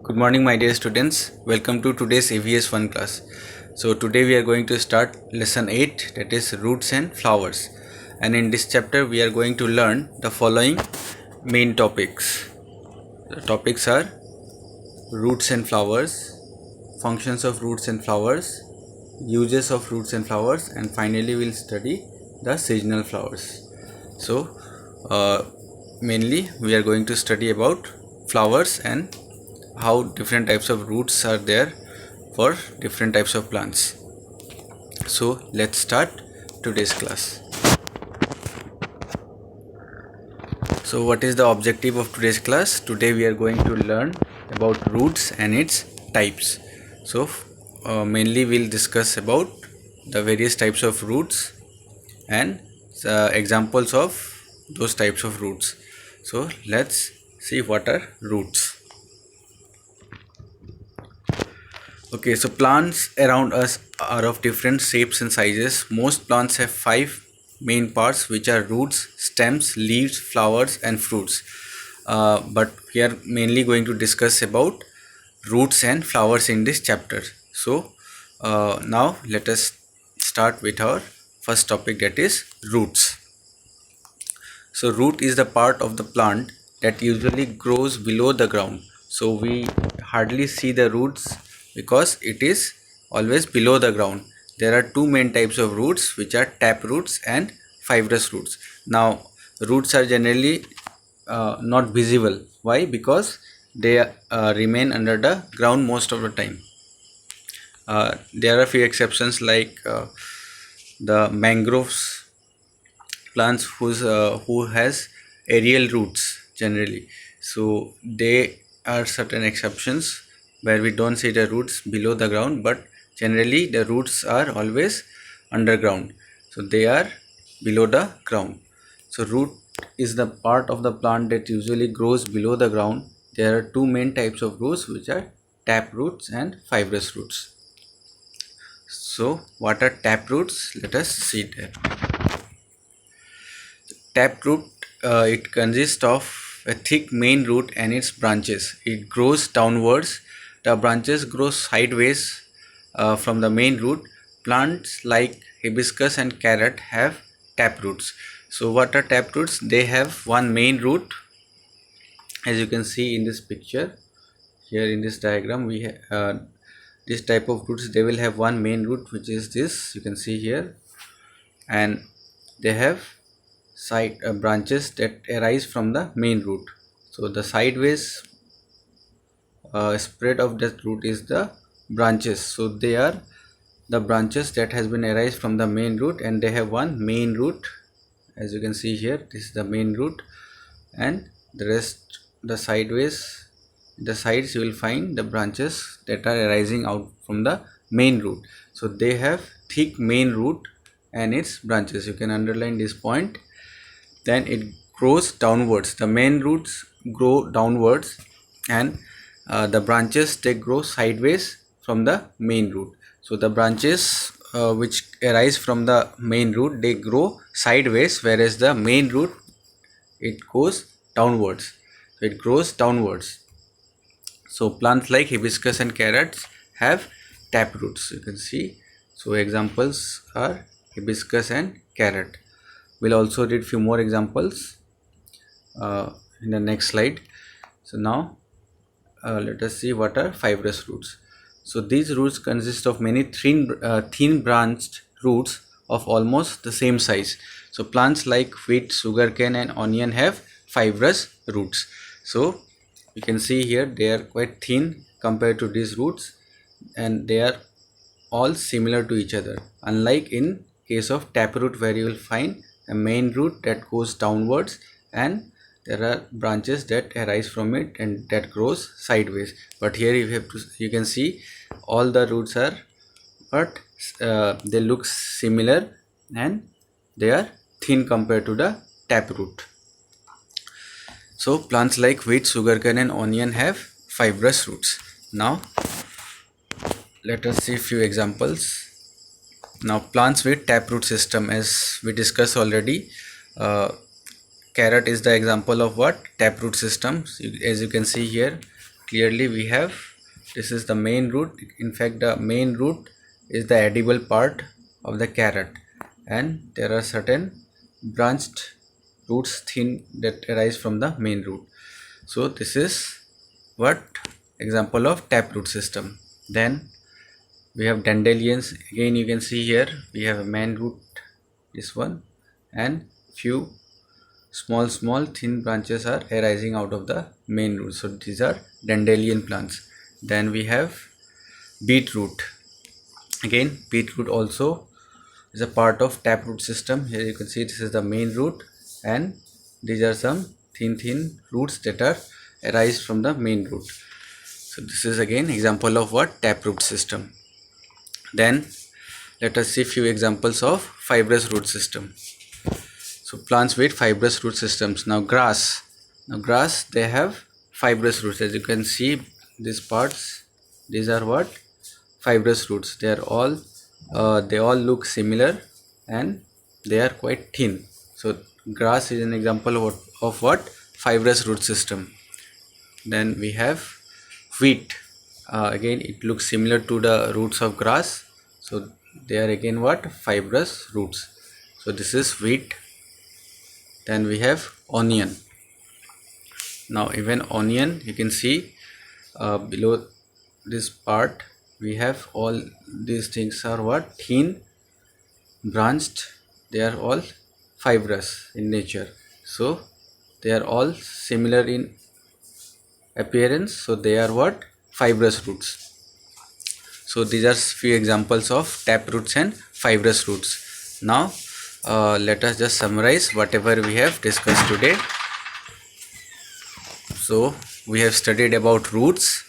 Good morning, my dear students. Welcome to today's AVS 1 class. So, today we are going to start lesson 8, that is roots and flowers. And in this chapter, we are going to learn the following main topics. The topics are roots and flowers, functions of roots and flowers, uses of roots and flowers, and finally, we'll study the seasonal flowers. So, mainly, we are going to study about flowers and how different types of roots are there for different types of plants. So let's start today's class. So what is the objective of today's class? Today we are going to learn about roots and its types. So mainly we'll discuss about the various types of roots and examples of those types of roots. So let's see what are roots. Okay, so plants around us are of different shapes and sizes. Most plants have 5 main parts, which are roots, stems, leaves, flowers and fruits. But we are mainly going to discuss about roots and flowers in this chapter. So now let us start with our first topic, that is roots. So root is the part of the plant that usually grows below the ground. So we hardly see the roots because it is always below the ground. There are two main types of roots, which are tap roots and fibrous roots. Now roots are generally not visible. Why? Because they remain under the ground most of the time. There are few exceptions like the mangroves plants who has aerial roots generally. So they are certain exceptions where we don't see the roots below the ground, but generally the roots are always underground, so they are below the ground. So root is the part of the plant that usually grows below the ground. There are two main types of roots, which are tap roots and fibrous roots. So what are tap roots? Let us see there. Taproot, it consists of a thick main root and its branches. It grows downwards. The branches grow sideways from the main root. Plants like hibiscus and carrot have taproots. So what are taproots? They have one main root, as you can see in this picture. Here in this diagram, we have this type of roots. They will have one main root, which is this. You can see here, and they have side branches that arise from the main root. So the sideways spread of that root is the branches. So they are the branches that has been arise from the main root, and they have one main root. As you can see here, this is the main root, and the rest, the sideways, the sides, you will find the branches that are arising out from the main root. So they have thick main root and its branches. You can underline this point. Then it grows downwards. The main roots grow downwards, and the branches, they grow sideways from the main root. So the branches which arise from the main root, they grow sideways, whereas the main root, it goes downwards. So it grows downwards. So plants like hibiscus and carrots have tap roots, you can see. So examples are hibiscus and carrot. We'll also read few more examples in the next slide. So now let us see what are fibrous roots. So these roots consist of many thin branched roots of almost the same size. So plants like wheat, sugarcane and onion have fibrous roots. So you can see here they are quite thin compared to these roots, and they are all similar to each other, unlike in case of taproot, where you will find a main root that goes downwards and there are branches that arise from it and that grows sideways. But here you can see all the roots are, but they look similar and they are thin compared to the taproot. So plants like wheat, sugarcane and onion have fibrous roots. Now let us see a few examples. Now plants with taproot system, as we discussed already, carrot is the example of what? Taproot system. As you can see here, clearly we have, this is the main root. In fact, the main root is the edible part of the carrot, and there are certain branched roots thin that arise from the main root. So this is what example of taproot system. Then we have dandelions. Again, you can see here we have a main root, this one, and few small thin branches are arising out of the main root. So these are dandelion plants. Then we have beetroot. Again, beetroot also is a part of taproot system. Here you can see this is the main root, and these are some thin roots that are arise from the main root. So this is again example of what? Taproot system. Then let us see few examples of fibrous root system. So plants with fibrous root systems. Now grass they have fibrous roots. As you can see, these parts, these are what? Fibrous roots. They are all they all look similar and they are quite thin. So grass is an example of what? Fibrous root system. Then we have wheat. Again, it looks similar to the roots of grass, so they are again what? Fibrous roots. So this is wheat. Then we have onion. Now even onion, you can see below this part we have all these things are what? Thin, branched. They are all fibrous in nature, so they are all similar in appearance, so they are what? Fibrous roots. So these are few examples of tap roots and fibrous roots. Now let us just summarize whatever we have discussed today. So we have studied about roots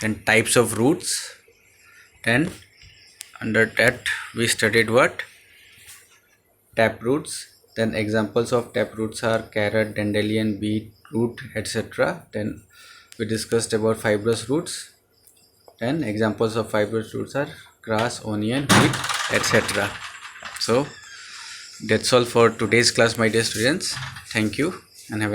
and types of roots, and under that we studied what? Tap roots. Then examples of tap roots are carrot, dandelion, beetroot, etc. Then we discussed about fibrous roots, and examples of fibrous roots are grass, onion, wheat, etc. So that's all for today's class, my dear students. Thank you and have a